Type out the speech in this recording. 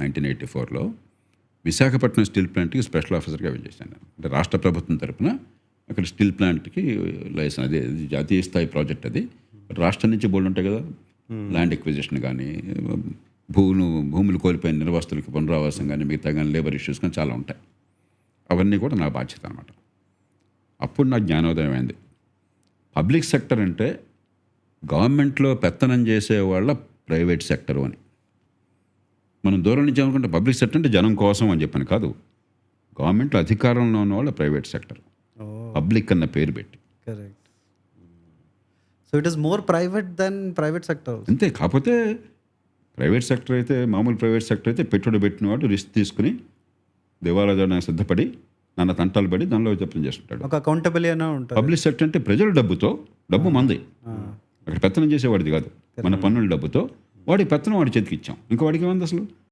1984లో Visakhapatnam steel ప్లాంట్కి special ఆఫీసర్గా చేశాను. అంటే రాష్ట్ర ప్రభుత్వం తరపున అక్కడ స్టీల్ ప్లాంట్కి లైసెన్స్, అది జాతీయ స్థాయి ప్రాజెక్ట్. అది రాష్ట్రం నుంచి బోర్డు ఉంటాయి కదా, ల్యాండ్ ఎక్విజిషన్ కానీ, భూములు కోల్పోయిన నిర్వాసితులకి పునరావాసం కానీ, మిగతా కానీ లేబర్ ఇష్యూస్ కానీ చాలా ఉంటాయి. అవన్నీ కూడా నా బాధ్యత అనమాట. అప్పుడు నాకు జ్ఞానోదయం అయింది. పబ్లిక్ సెక్టర్ అంటే గవర్నమెంట్లో పెత్తనం చేసే వాళ్ళ ప్రైవేట్ సెక్టరు అని. మనం దూరం నుంచి ఏమనుకుంటే పబ్లిక్ సెక్టర్ అంటే జనం కోసం అని చెప్పని కాదు. గవర్నమెంట్లో అధికారంలో ఉన్న వాళ్ళ ప్రైవేట్ సెక్టర్, పబ్లిక్ అన్న పేరు పెట్టి. Correct. So it is more private than private sector. అంతే. కాకపోతే ప్రైవేట్ సెక్టర్ అయితే, మామూలు ప్రైవేట్ సెక్టర్ అయితే పెట్టుబడి పెట్టిన వాడు రిస్క్ తీసుకుని దివాలా చేయడానికి సిద్ధపడి నాన్న తంటాలు పడి దానిలో జప్తం చేస్తుంటాడు. ఒక అకౌంటబిలిటీ అయినా ఉంటుంది. పబ్లిక్ సెక్టర్ అంటే ప్రజల డబ్బు మంది, అక్కడ పెత్తనం చేసేవాడిది కాదు. మన పన్నుల డబ్బుతో వాడి పెత్తనం వాడి చేతికి ఇచ్చాం. ఇంకా వాడికి ఏమంది అసలు?